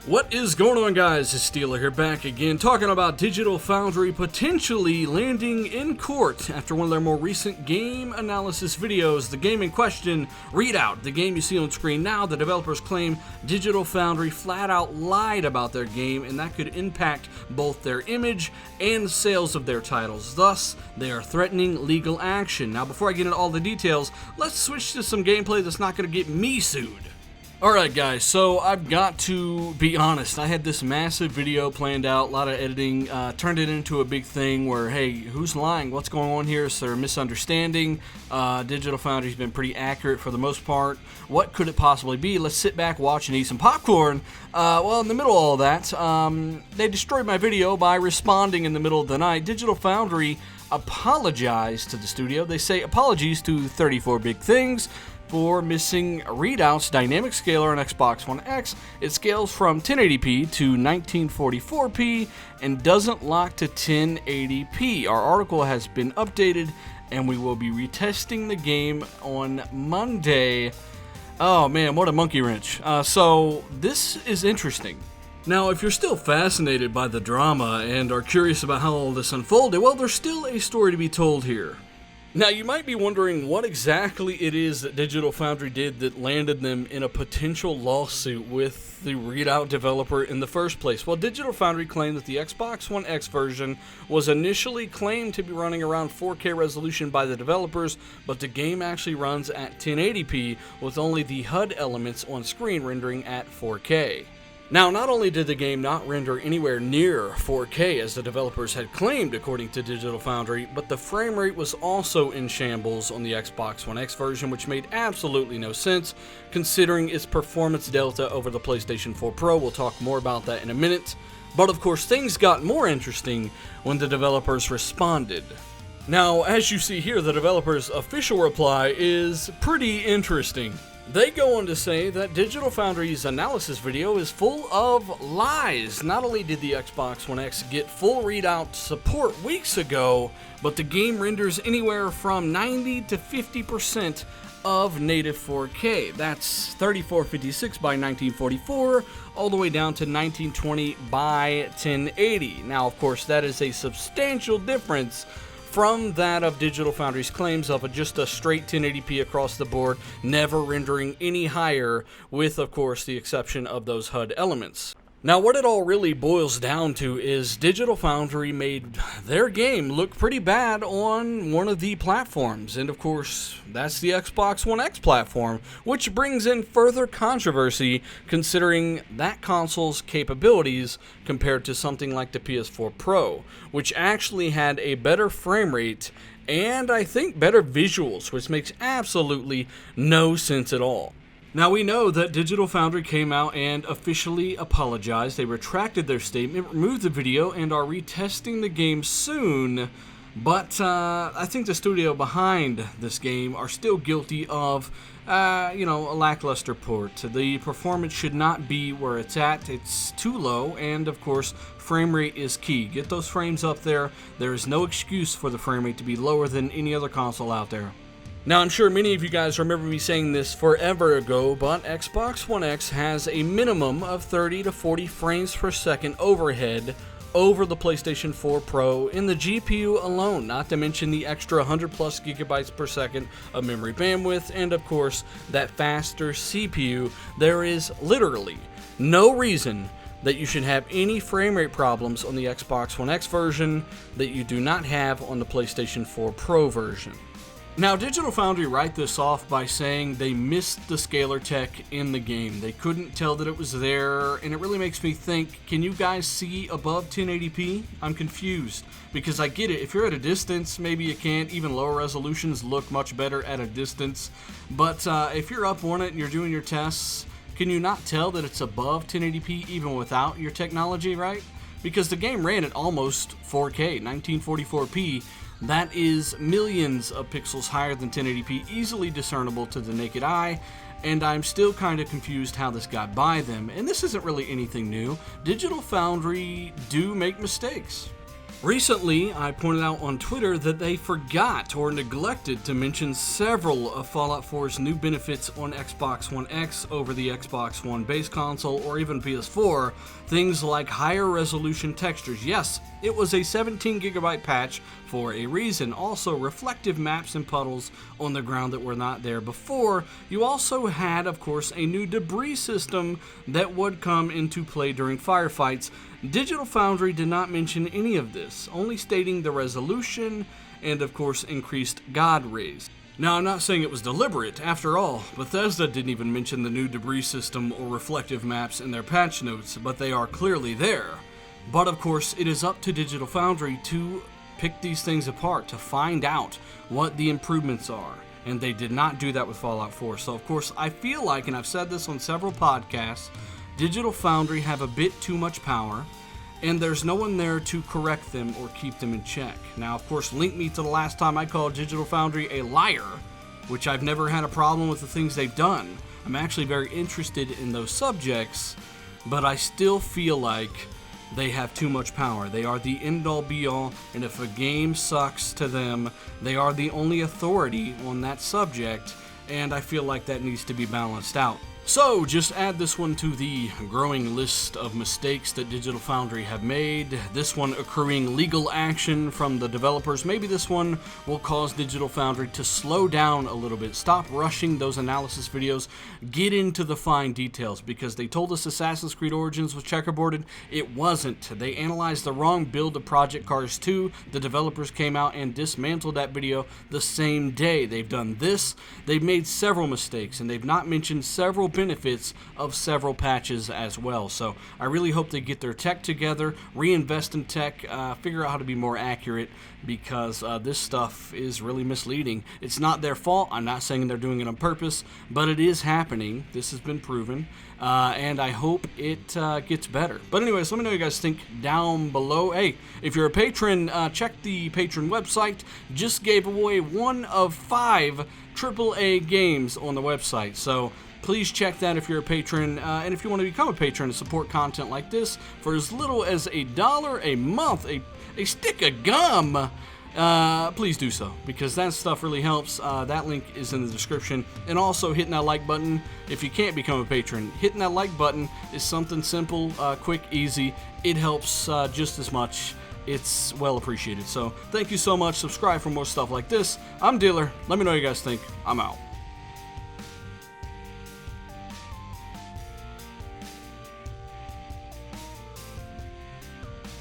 What is going on, guys? It's Steeler here, back again, talking about Digital Foundry potentially landing in court after one of their more recent game analysis videos. The game in question, Readout, the game you see on screen now. The developers claim Digital Foundry flat out lied about their game, and that could impact both their image and sales of their titles. Thus, they are threatening legal action. Now, before I get into all the details, let's switch to some gameplay that's not going to get me sued. Alright guys, so I've got to be honest, I had this massive video planned out, a lot of editing, turned it into a big thing where, hey, who's lying, what's going on here, is there a misunderstanding? Digital Foundry's been pretty accurate for the most part. What could it possibly be? Let's sit back, watch, and eat some popcorn. Well, in the middle of all that, they destroyed my video by responding in the middle of the night. Digital Foundry apologized to the studio. They say, apologies to 34 Big Things for missing Readout's dynamic scaler on Xbox One X. It scales from 1080p to 1944p and doesn't lock to 1080p. Our article has been updated and we will be retesting the game on Monday. Oh man, what a monkey wrench. So this is interesting. Now, if you're still fascinated by the drama and are curious about how all this unfolded, well, there's still a story to be told here. Now, you might be wondering what exactly it is that Digital Foundry did that landed them in a potential lawsuit with the Readout developer in the first place. Well, Digital Foundry claimed that the Xbox One X version was initially claimed to be running around 4K resolution by the developers, but the game actually runs at 1080p with only the HUD elements on screen rendering at 4K. Now, not only did the game not render anywhere near 4K as the developers had claimed according to Digital Foundry, but the frame rate was also in shambles on the Xbox One X version, which made absolutely no sense considering its performance delta over the PlayStation 4 Pro. We'll talk more about that in a minute. But of course, things got more interesting when the developers responded. Now, as you see here, the developers' official reply is pretty interesting. They go on to say that Digital Foundry's analysis video is full of lies. Not only did the Xbox One X get full Readout support weeks ago, but the game renders anywhere from 90 to 50% of native 4K. That's 3456 by 1944, all the way down to 1920 by 1080. Now, of course, that is a substantial difference from that of Digital Foundry's claims of just a straight 1080p across the board, never rendering any higher, with, of course, the exception of those HUD elements. Now, what it all really boils down to is Digital Foundry made their game look pretty bad on one of the platforms, and of course, that's the Xbox One X platform, which brings in further controversy considering that console's capabilities compared to something like the PS4 Pro, which actually had a better frame rate and I think better visuals, which makes absolutely no sense at all. Now, we know that Digital Foundry came out and officially apologized. They retracted their statement, removed the video, and are retesting the game soon. But I think the studio behind this game are still guilty of, a lackluster port. The performance should not be where it's at. It's too low, and of course, frame rate is key. Get those frames up there. There is no excuse for the frame rate to be lower than any other console out there. Now, I'm sure many of you guys remember me saying this forever ago, but Xbox One X has a minimum of 30 to 40 frames per second overhead over the PlayStation 4 Pro in the GPU alone, not to mention the extra 100 plus gigabytes per second of memory bandwidth, and of course, that faster CPU. There is literally no reason that you should have any frame rate problems on the Xbox One X version that you do not have on the PlayStation 4 Pro version. Now, Digital Foundry write this off by saying they missed the scaler tech in the game. They couldn't tell that it was there, and it really makes me think, can you guys see above 1080p? I'm confused, because I get it. If you're at a distance, maybe you can't. Even lower resolutions look much better at a distance. But if you're up on it and you're doing your tests, can you not tell that it's above 1080p even without your technology, right? Because the game ran at almost 4K, 1944p. That is millions of pixels higher than 1080p, easily discernible to the naked eye, and I'm still kind of confused how this got by them. And this isn't really anything new. Digital Foundry do make mistakes. Recently, I pointed out on Twitter that they forgot or neglected to mention several of Fallout 4's new benefits on Xbox One X over the Xbox One base console or even PS4, things like higher resolution textures. Yes, it was a 17GB patch for a reason. Also, reflective maps and puddles on the ground that were not there before. You also had, of course, a new debris system that would come into play during firefights. Digital Foundry did not mention any of this, only stating the resolution and, of course, increased God rays. Now, I'm not saying it was deliberate. After all, Bethesda didn't even mention the new debris system or reflective maps in their patch notes, but they are clearly there. But, of course, it is up to Digital Foundry to pick these things apart, to find out what the improvements are. And they did not do that with Fallout 4. So, of course, I feel like, and I've said this on several podcasts, Digital Foundry have a bit too much power, and there's no one there to correct them or keep them in check. Now, of course, link me to the last time I called Digital Foundry a liar, which I've never had a problem with the things they've done. I'm actually very interested in those subjects, but I still feel like they have too much power. They are the end-all be-all, and if a game sucks to them, they are the only authority on that subject, and I feel like that needs to be balanced out. So, just add this one to the growing list of mistakes that Digital Foundry have made. This one accruing legal action from the developers. Maybe this one will cause Digital Foundry to slow down a little bit. Stop rushing those analysis videos. Get into the fine details, because they told us Assassin's Creed Origins was checkerboarded. It wasn't. They analyzed the wrong build of Project Cars 2. The developers came out and dismantled that video the same day. They've done this. They've made several mistakes, and they've not mentioned several benefits of several patches as well. So I really hope they get their tech together, reinvest in tech, figure out how to be more accurate, because this stuff is really misleading. It's not their fault. I'm not saying they're doing it on purpose, but it is happening. This has been proven, and I hope it gets better. But anyways, let me know what you guys think down below. Hey, if you're a patron, check the patron website. Just gave away 1 of 5 AAA games on the website, so please check that if you're a patron, and if you want to become a patron and support content like this for as little as $1 a month, a stick of gum, please do so, because that stuff really helps. That link is in the description, and also hitting that like button. If you can't become a patron, hitting that like button is something simple, quick, easy. It helps just as much. It's well appreciated. So thank you so much. Subscribe for more stuff like this. I'm Dealer. Let me know what you guys think. I'm out.